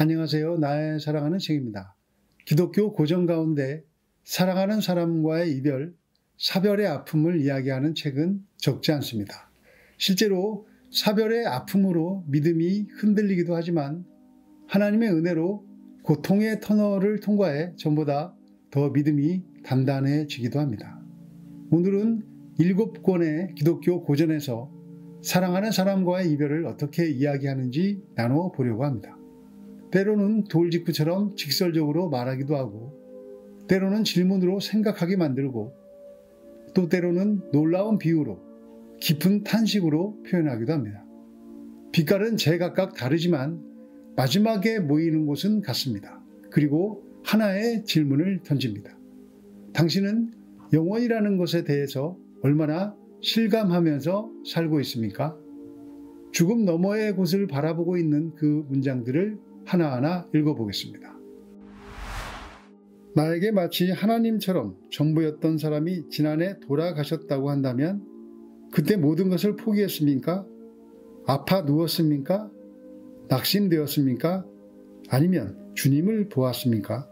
안녕하세요. 나의 사랑하는 책입니다. 기독교 고전 가운데 사랑하는 사람과의 이별, 사별의 아픔을 이야기하는 책은 적지 않습니다. 실제로 사별의 아픔으로 믿음이 흔들리기도 하지만 하나님의 은혜로 고통의 터널을 통과해 전보다 더 믿음이 단단해지기도 합니다. 오늘은 7권의 기독교 고전에서 사랑하는 사람과의 이별을 어떻게 이야기하는지 나눠보려고 합니다. 때로는 돌직구처럼 직설적으로 말하기도 하고, 때로는 질문으로 생각하게 만들고, 또 때로는 놀라운 비유로 깊은 탄식으로 표현하기도 합니다. 빛깔은 제각각 다르지만 마지막에 모이는 곳은 같습니다. 그리고 하나의 질문을 던집니다. 당신은 영원이라는 것에 대해서 얼마나 실감하면서 살고 있습니까? 죽음 너머의 곳을 바라보고 있는 그 문장들을 하나하나 읽어보겠습니다. 나에게 마치 하나님처럼 전부였던 사람이 지난해 돌아가셨다고 한다면 그때 모든 것을 포기했습니까? 아파 누웠습니까? 낙심되었습니까? 아니면 주님을 보았습니까?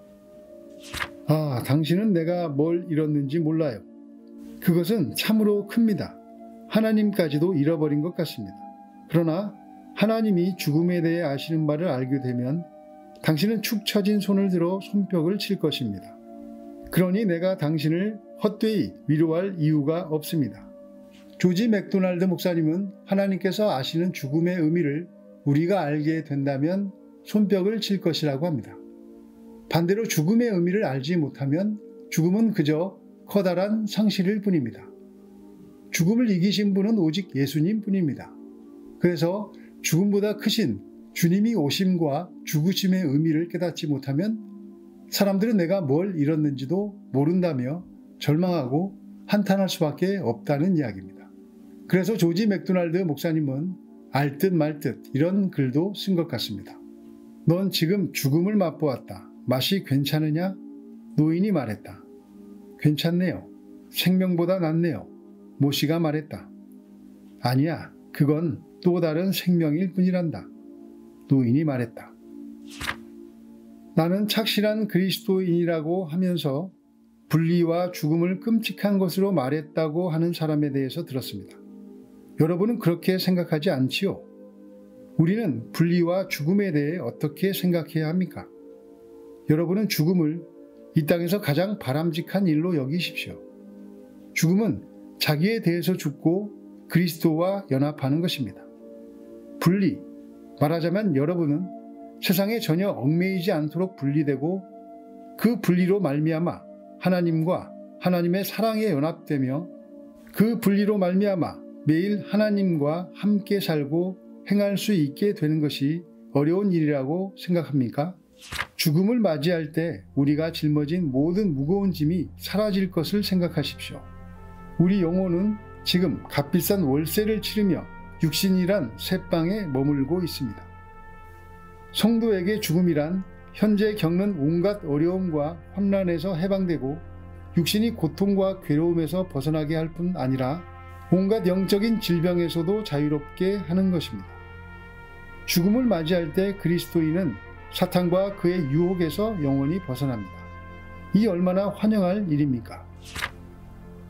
당신은 내가 뭘 잃었는지 몰라요. 그것은 참으로 큽니다. 하나님까지도 잃어버린 것 같습니다. 그러나 하나님이 죽음에 대해 아시는 바를 알게 되면 당신은 축 처진 손을 들어 손뼉을 칠 것입니다. 그러니 내가 당신을 헛되이 위로할 이유가 없습니다. 조지 맥도날드 목사님은 하나님께서 아시는 죽음의 의미를 우리가 알게 된다면 손뼉을 칠 것이라고 합니다. 반대로 죽음의 의미를 알지 못하면 죽음은 그저 커다란 상실일 뿐입니다. 죽음을 이기신 분은 오직 예수님 뿐입니다. 그래서 죽음보다 크신 주님이 오심과 죽으심의 의미를 깨닫지 못하면 사람들은 내가 뭘 잃었는지도 모른다며 절망하고 한탄할 수밖에 없다는 이야기입니다. 그래서 조지 맥도날드 목사님은 알 듯 말 듯 이런 글도 쓴 것 같습니다. 넌 지금 죽음을 맛보았다. 맛이 괜찮으냐? 노인이 말했다. 괜찮네요. 생명보다 낫네요. 모씨가 말했다. 아니야, 그건 또 다른 생명일 뿐이란다. 노인이 말했다. 나는 착실한 그리스도인이라고 하면서 분리와 죽음을 끔찍한 것으로 말했다고 하는 사람에 대해서 들었습니다. 여러분은 그렇게 생각하지 않지요? 우리는 분리와 죽음에 대해 어떻게 생각해야 합니까? 여러분은 죽음을 이 땅에서 가장 바람직한 일로 여기십시오. 죽음은 자기에 대해서 죽고 그리스도와 연합하는 것입니다. 분리, 말하자면 여러분은 세상에 전혀 얽매이지 않도록 분리되고 그 분리로 말미암아 하나님과 하나님의 사랑에 연합되며 그 분리로 말미암아 매일 하나님과 함께 살고 행할 수 있게 되는 것이 어려운 일이라고 생각합니까? 죽음을 맞이할 때 우리가 짊어진 모든 무거운 짐이 사라질 것을 생각하십시오. 우리 영혼은 지금 값비싼 월세를 치르며 육신이란 셋방에 머물고 있습니다. 성도에게 죽음이란 현재 겪는 온갖 어려움과 환난에서 해방되고 육신이 고통과 괴로움에서 벗어나게 할 뿐 아니라 온갖 영적인 질병에서도 자유롭게 하는 것입니다. 죽음을 맞이할 때 그리스도인은 사탄과 그의 유혹에서 영원히 벗어납니다. 이 얼마나 환영할 일입니까?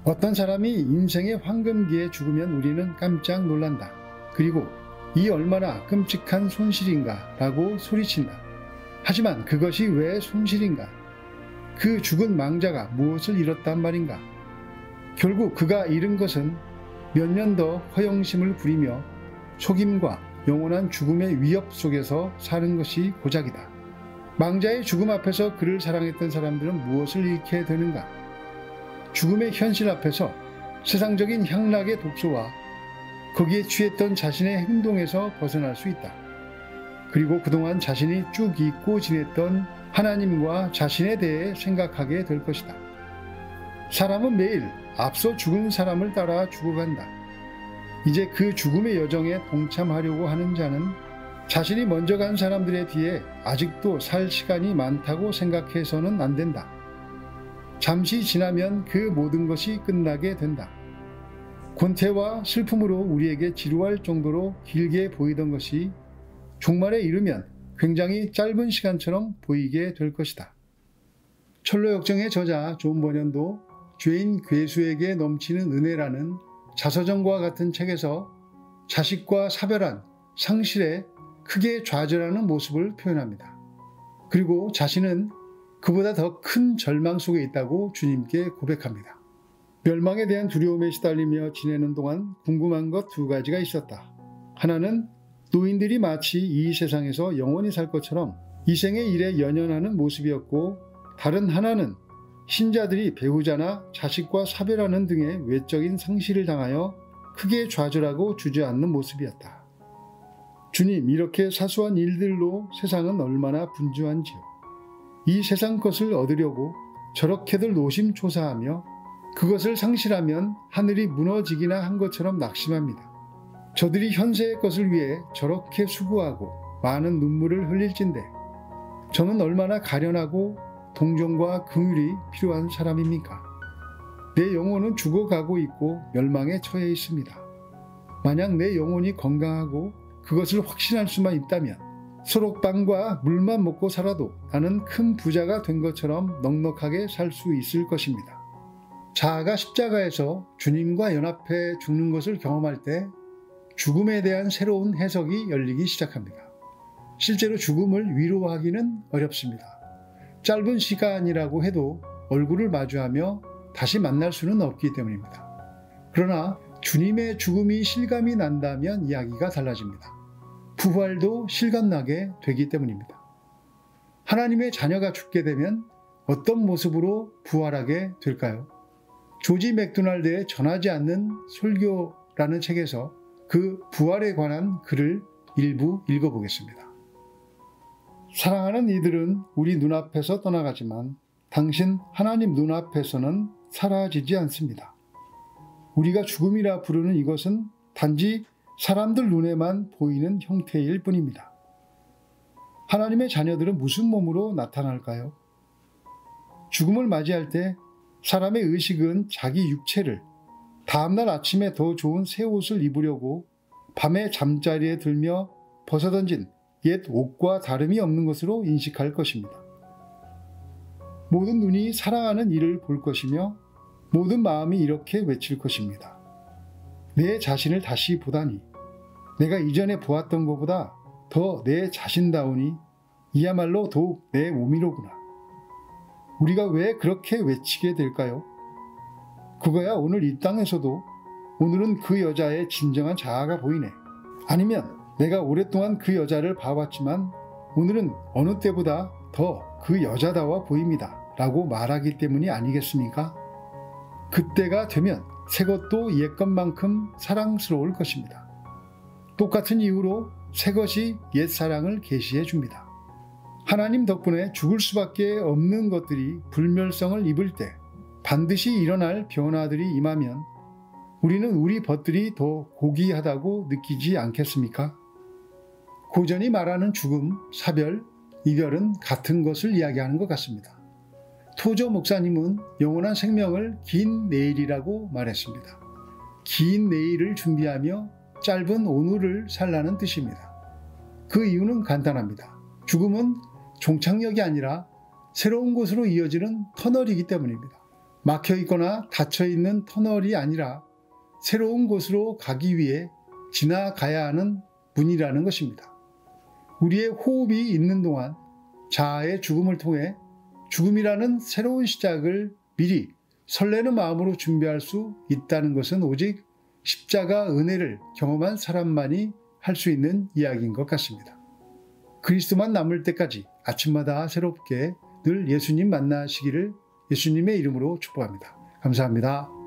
어떤 사람이 인생의 황금기에 죽으면 우리는 깜짝 놀란다. 그리고 이 얼마나 끔찍한 손실인가 라고 소리친다. 하지만 그것이 왜 손실인가? 그 죽은 망자가 무엇을 잃었단 말인가? 결국 그가 잃은 것은 몇 년 더 허영심을 부리며 속임과 영원한 죽음의 위협 속에서 사는 것이 고작이다. 망자의 죽음 앞에서 그를 사랑했던 사람들은 무엇을 잃게 되는가? 죽음의 현실 앞에서 세상적인 향락의 독소와 거기에 취했던 자신의 행동에서 벗어날 수 있다. 그리고 그동안 자신이 쭉 잊고 지냈던 하나님과 자신에 대해 생각하게 될 것이다. 사람은 매일 앞서 죽은 사람을 따라 죽어간다. 이제 그 죽음의 여정에 동참하려고 하는 자는 자신이 먼저 간 사람들에 비해 아직도 살 시간이 많다고 생각해서는 안 된다. 잠시 지나면 그 모든 것이 끝나게 된다. 권태와 슬픔으로 우리에게 지루할 정도로 길게 보이던 것이 종말에 이르면 굉장히 짧은 시간처럼 보이게 될 것이다. 철로역정의 저자 존 버년도 죄인 괴수에게 넘치는 은혜라는 자서전과 같은 책에서 자식과 사별한 상실에 크게 좌절하는 모습을 표현합니다. 그리고 자신은 그보다 더 큰 절망 속에 있다고 주님께 고백합니다. 멸망에 대한 두려움에 시달리며 지내는 동안 궁금한 것 두 가지가 있었다. 하나는 노인들이 마치 이 세상에서 영원히 살 것처럼 이 생의 일에 연연하는 모습이었고, 다른 하나는 신자들이 배우자나 자식과 사별하는 등의 외적인 상실을 당하여 크게 좌절하고 주저앉는 모습이었다. 주님, 이렇게 사소한 일들로 세상은 얼마나 분주한지요. 이 세상 것을 얻으려고 저렇게들 노심초사하며 그것을 상실하면 하늘이 무너지기나 한 것처럼 낙심합니다. 저들이 현세의 것을 위해 저렇게 수고하고 많은 눈물을 흘릴진데 저는 얼마나 가련하고 동정과 긍휼이 필요한 사람입니까? 내 영혼은 죽어가고 있고 멸망에 처해 있습니다. 만약 내 영혼이 건강하고 그것을 확신할 수만 있다면 소록빵과 물만 먹고 살아도 나는 큰 부자가 된 것처럼 넉넉하게 살 수 있을 것입니다. 자아가 십자가에서 주님과 연합해 죽는 것을 경험할 때 죽음에 대한 새로운 해석이 열리기 시작합니다. 실제로 죽음을 위로하기는 어렵습니다. 짧은 시간이라고 해도 얼굴을 마주하며 다시 만날 수는 없기 때문입니다. 그러나 주님의 죽음이 실감이 난다면 이야기가 달라집니다. 부활도 실감나게 되기 때문입니다. 하나님의 자녀가 죽게 되면 어떤 모습으로 부활하게 될까요? 조지 맥도날드의 전하지 않는 설교라는 책에서 그 부활에 관한 글을 일부 읽어보겠습니다. 사랑하는 이들은 우리 눈앞에서 떠나가지만 당신 하나님 눈앞에서는 사라지지 않습니다. 우리가 죽음이라 부르는 이것은 단지 사람들 눈에만 보이는 형태일 뿐입니다. 하나님의 자녀들은 무슨 몸으로 나타날까요? 죽음을 맞이할 때 사람의 의식은 자기 육체를 다음날 아침에 더 좋은 새 옷을 입으려고 밤에 잠자리에 들며 벗어던진 옛 옷과 다름이 없는 것으로 인식할 것입니다. 모든 눈이 사랑하는 이를 볼 것이며 모든 마음이 이렇게 외칠 것입니다. 내 자신을 다시 보다니 내가 이전에 보았던 것보다 더 내 자신다우니 이야말로 더욱 내 몸이로구나. 우리가 왜 그렇게 외치게 될까요? 그거야 오늘 이 땅에서도 오늘은 그 여자의 진정한 자아가 보이네. 아니면 내가 오랫동안 그 여자를 봐왔지만 오늘은 어느 때보다 더 그 여자다워 보입니다. 라고 말하기 때문이 아니겠습니까? 그때가 되면 새 것도 옛 것만큼 사랑스러울 것입니다. 똑같은 이유로 새 것이 옛 사랑을 계시해 줍니다. 하나님 덕분에 죽을 수밖에 없는 것들이 불멸성을 입을 때 반드시 일어날 변화들이 임하면 우리는 우리 벗들이 더 고귀하다고 느끼지 않겠습니까? 고전이 말하는 죽음, 사별, 이별은 같은 것을 이야기하는 것 같습니다. 토저 목사님은 영원한 생명을 긴 내일이라고 말했습니다. 긴 내일을 준비하며 짧은 오늘을 살라는 뜻입니다. 그 이유는 간단합니다. 죽음은 종착역이 아니라 새로운 곳으로 이어지는 터널이기 때문입니다. 막혀있거나 닫혀있는 터널이 아니라 새로운 곳으로 가기 위해 지나가야 하는 문이라는 것입니다. 우리의 호흡이 있는 동안 자아의 죽음을 통해 죽음이라는 새로운 시작을 미리 설레는 마음으로 준비할 수 있다는 것은 오직 십자가 은혜를 경험한 사람만이 할 수 있는 이야기인 것 같습니다. 그리스도만 남을 때까지 아침마다 새롭게 늘 예수님 만나시기를 예수님의 이름으로 축복합니다. 감사합니다.